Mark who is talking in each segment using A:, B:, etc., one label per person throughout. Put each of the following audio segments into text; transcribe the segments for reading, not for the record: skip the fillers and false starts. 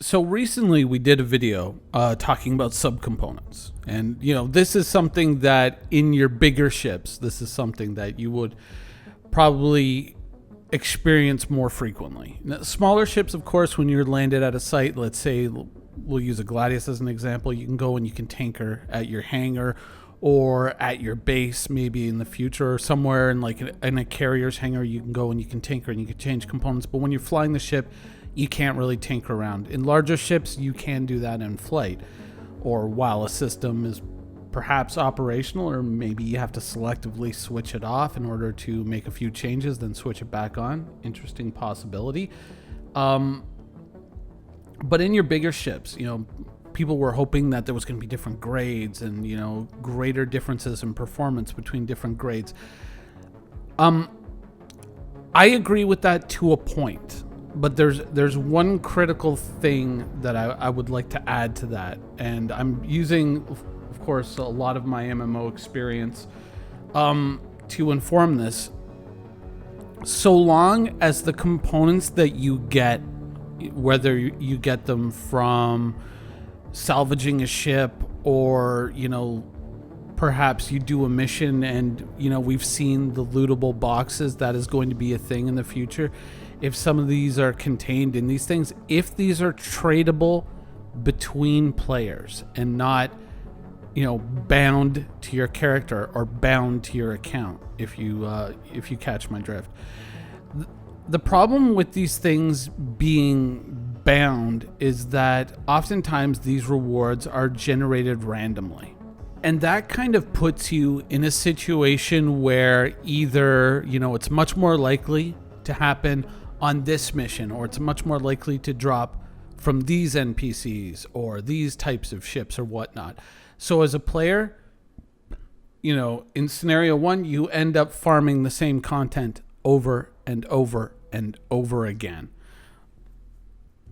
A: So recently we did a video talking about subcomponents. And, this is something that in your bigger ships, this is something that you would probably experience more frequently. Now, smaller ships, of course, when you're landed at a site, let's say we'll use a Gladius as an example, you can go and you can tanker at your hangar or at your base, maybe in the future, or somewhere in a carrier's hangar, you can go and you can tinker and you can change components. But when you're flying the ship, you can't really tinker around. In larger ships, you can do that in flight, or while a system is perhaps operational, or maybe you have to selectively switch it off in order to make a few changes, then switch it back on. Interesting possibility. But in your bigger ships, people were hoping that there was going to be different grades and, greater differences in performance between different grades. I agree with that to a point. But there's one critical thing that I would like to add to that, and I'm using, of course, a lot of my MMO experience to inform this. So long as the components that you get, whether you get them from salvaging a ship or, perhaps you do a mission and, we've seen the lootable boxes, that is going to be a thing in the future. If some of these are contained in these things, if these are tradable between players and not, bound to your character or bound to your account, if you catch my drift. The problem with these things being bound is that oftentimes these rewards are generated randomly. And that kind of puts you in a situation where either, it's much more likely to happen on this mission, or it's much more likely to drop from these NPCs or these types of ships or whatnot. So as a player, in scenario one, you end up farming the same content over and over and over again.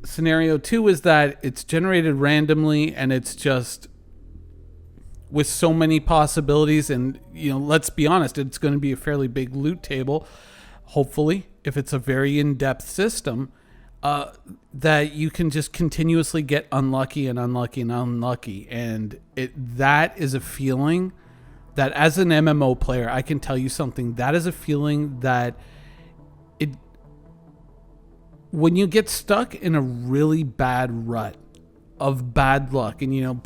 A: Scenario two is that it's generated randomly and it's just with so many possibilities, and let's be honest, it's going to be a fairly big loot table, hopefully, if it's a very in-depth system, that you can just continuously get unlucky and unlucky and unlucky. And that is a feeling that, as an MMO player, I can tell you something. That is a feeling that when you get stuck in a really bad rut of bad luck, and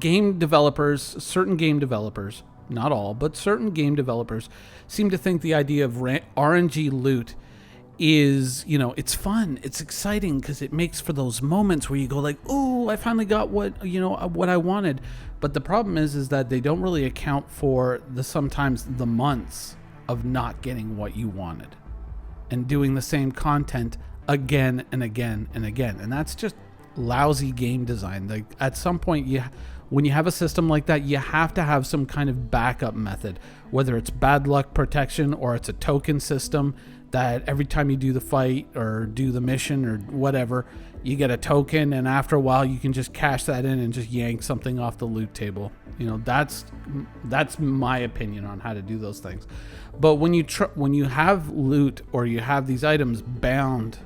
A: game developers, certain game developers, not all, but certain game developers seem to think the idea of RNG loot is, it's fun, it's exciting, because it makes for those moments where you go like, oh, I finally got what I wanted. But the problem is that they don't really account for sometimes the months of not getting what you wanted and doing the same content again and again and again. And that's just lousy game design. Like, at some point, when you have a system like that, you have to have some kind of backup method, whether it's bad luck protection or it's a token system that every time you do the fight or do the mission or whatever, you get a token, and after a while you can just cash that in and just yank something off the loot table. That's my opinion on how to do those things. But when you have loot, or you have these items bound,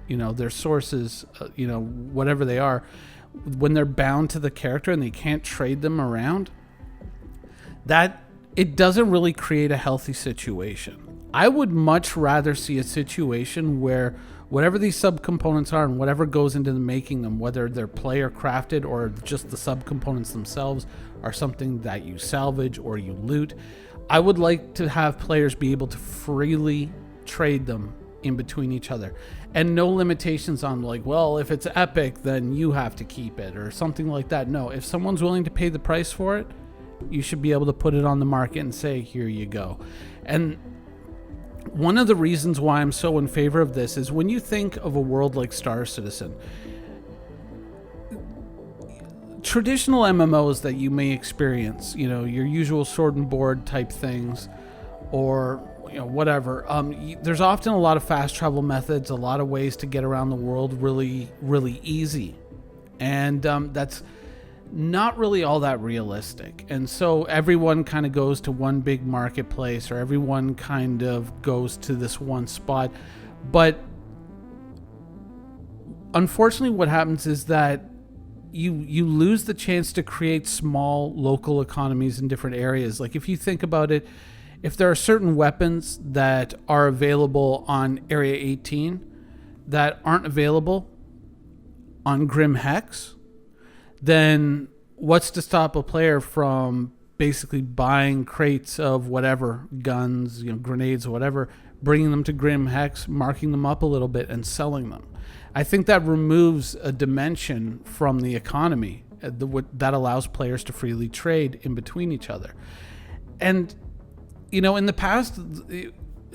A: their sources, whatever they are, when they're bound to the character and they can't trade them around, that it doesn't really create a healthy situation. I would much rather see a situation where whatever these subcomponents are and whatever goes into making them, whether they're player crafted or just the subcomponents themselves are something that you salvage or you loot, I would like to have players be able to freely trade them in between each other, and no limitations on well, if it's epic, then you have to keep it or something like that. No, if someone's willing to pay the price for it, you should be able to put it on the market and say, here you go. And one of the reasons why I'm so in favor of this is when you think of a world like Star Citizen, traditional MMOs that you may experience, your usual sword and board type things, or whatever. There's often a lot of fast travel methods, a lot of ways to get around the world really, really easy. And that's not really all that realistic. And so everyone kind of goes to one big marketplace, or everyone kind of goes to this one spot. But unfortunately, what happens is that you lose the chance to create small local economies in different areas. Like if you think about it, if there are certain weapons that are available on Area 18 that aren't available on Grim Hex, then what's to stop a player from basically buying crates of whatever, guns, grenades, whatever, bringing them to Grim Hex, marking them up a little bit, and selling them? I think that removes a dimension from the economy that allows players to freely trade in between each other. And, in the past,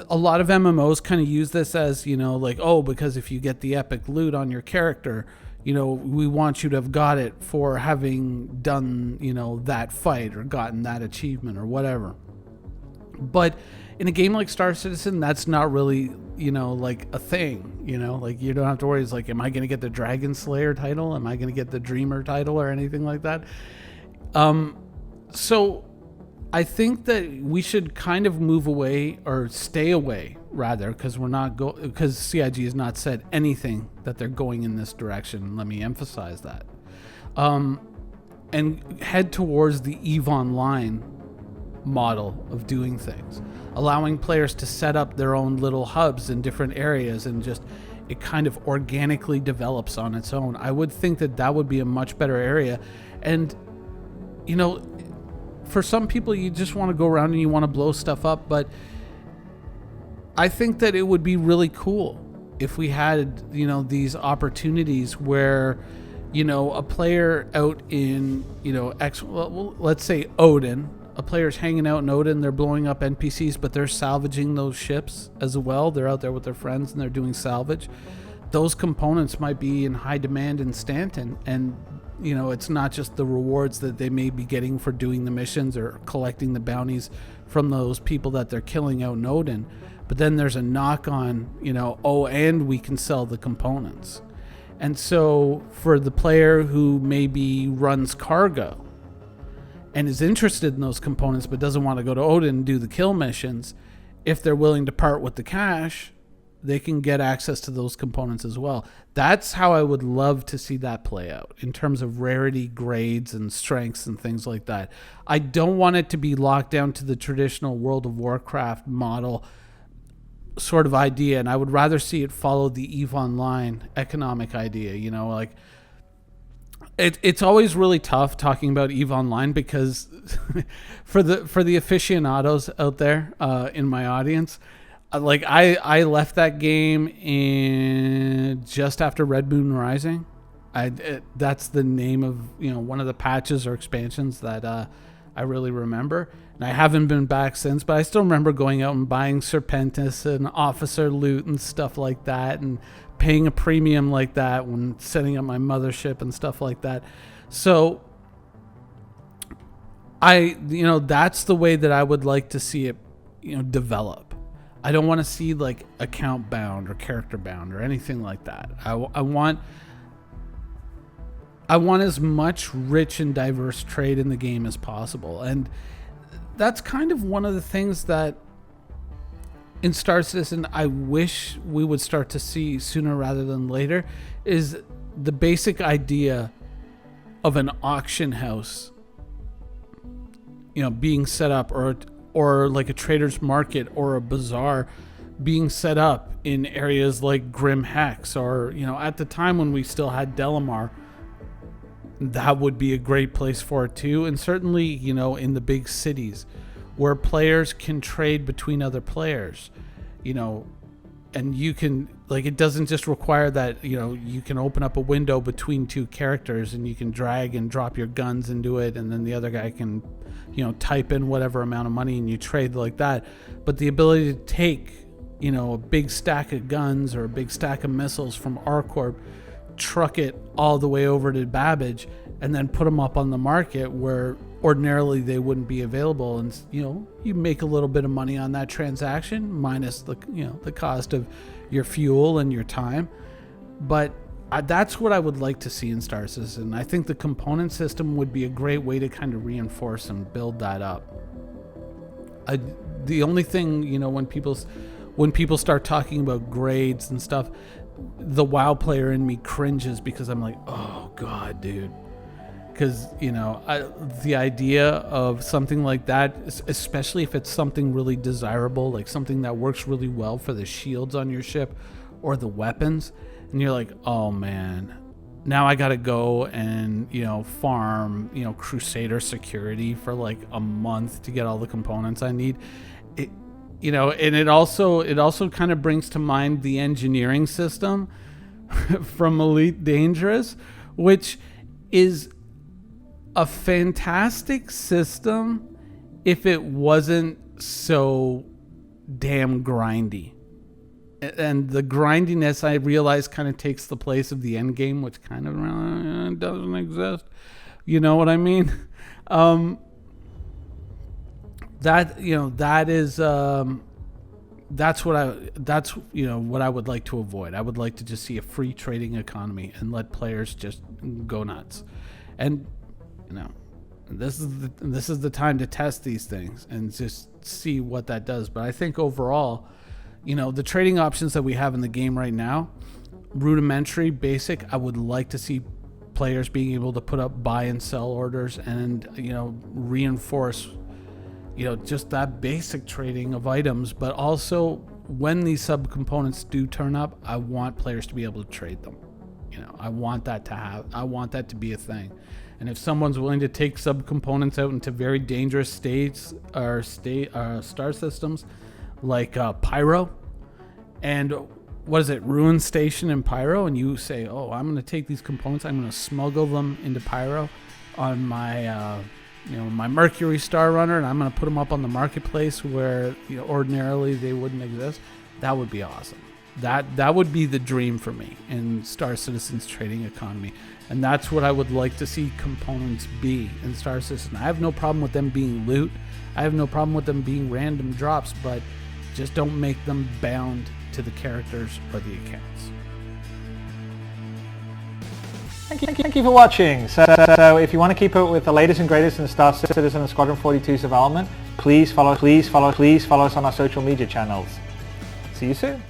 A: a lot of MMOs kind of use this as, like, oh, because if you get the epic loot on your character, we want you to have got it for having done, that fight or gotten that achievement or whatever. But in a game like Star Citizen, that's not really, like a thing, like you don't have to worry. It's like, am I going to get the Dragon Slayer title? Am I going to get the Dreamer title or anything like that? So I think that we should kind of move away, or stay away rather, because because CIG has not said anything that they're going in this direction. Let me emphasize that. And head towards the EVE Online model of doing things, allowing players to set up their own little hubs in different areas, and just it kind of organically develops on its own. I would think that would be a much better area. And for some people, you just want to go around and you want to blow stuff up, but I think that it would be really cool if we had these opportunities where a player out in let's say Odin. A player's hanging out in Odin, they're blowing up NPCs, but they're salvaging those ships as well. They're out there with their friends and they're doing salvage. Those components might be in high demand in Stanton, and it's not just the rewards that they may be getting for doing the missions or collecting the bounties from those people that they're killing out in Odin, but then there's a knock on, and we can sell the components. And so for the player who maybe runs cargo and is interested in those components but doesn't want to go to Odin and do the kill missions, if they're willing to part with the cash, they can get access to those components as well. That's how I would love to see that play out in terms of rarity, grades, and strengths and things like that. I don't want it to be locked down to the traditional World of Warcraft model sort of idea, and I would rather see it follow the EVE Online economic idea. Like it's always really tough talking about EVE Online because for the aficionados out there in my audience, like I left that game in just after Red Moon Rising. That's the name of one of the patches or expansions that I really remember, and I haven't been back since. But I still remember going out and buying Serpentis and Officer loot and stuff like that, and paying a premium like that when setting up my mothership and stuff like that. So that's the way that I would like to see it develop. I don't want to see like account bound or character bound or anything like that. I want as much rich and diverse trade in the game as possible. And that's kind of one of the things that in Star Citizen I wish we would start to see sooner rather than later, is the basic idea of an auction house being set up, or like a trader's market or a bazaar being set up in areas like Grim Hex, or at the time when we still had Delamar, that would be a great place for it too. And certainly in the big cities where players can trade between other players, and you can, like, it doesn't just require that you can open up a window between two characters and you can drag and drop your guns into it, and then the other guy can type in whatever amount of money and you trade like that. But the ability to take a big stack of guns or a big stack of missiles from ArcCorp, truck it all the way over to Babbage, and then put them up on the market where ordinarily they wouldn't be available, and you make a little bit of money on that transaction minus the the cost of your fuel and your time. But that's what I would like to see in Star Citizen. I think the component system would be a great way to kind of reinforce and build that up. The only thing when people start talking about grades and stuff, the WoW player in me cringes because I'm like, oh God, dude. Because, you know, the idea of something like that, especially if it's something really desirable, like something that works really well for the shields on your ship or the weapons, and you're like, oh man, now I gotta go and, you know, farm, you know, Crusader security for like a month to get all the components I need. It, you know, and it also kind of brings to mind the engineering system from Elite Dangerous, which is a fantastic system if it wasn't so damn grindy. And the grindiness, I realize, kind of takes the place of the end game, which kind of doesn't exist. You know what I mean? That, you know, that is that's what I would like to avoid. I would like to just see a free trading economy and let players just go nuts. And you know, this is the time to test these things and just see what that does. But I think overall, you know, the trading options that we have in the game right now, rudimentary, basic, I would like to see players being able to put up buy and sell orders and, you know, reinforce, you know, just that basic trading of items. But also, when these subcomponents do turn up, I want players to be able to trade them. You know, I want that to be a thing. And if someone's willing to take subcomponents out into very dangerous states or star systems like Pyro and what is it, Ruin Station in Pyro, and you say, oh, I'm going to take these components, I'm going to smuggle them into Pyro on my my Mercury Star Runner, and I'm going to put them up on the marketplace where, you know, ordinarily they wouldn't exist. That would be awesome. That would be the dream for me in Star Citizen's trading economy. And that's what I would like to see components be in Star Citizen. I have no problem with them being loot. I have no problem with them being random drops, but just don't make them bound to the characters or the accounts.
B: Thank you for watching. So if you want to keep up with the latest and greatest in Star Citizen and Squadron 42's development, please follow us on our social media channels. See you soon.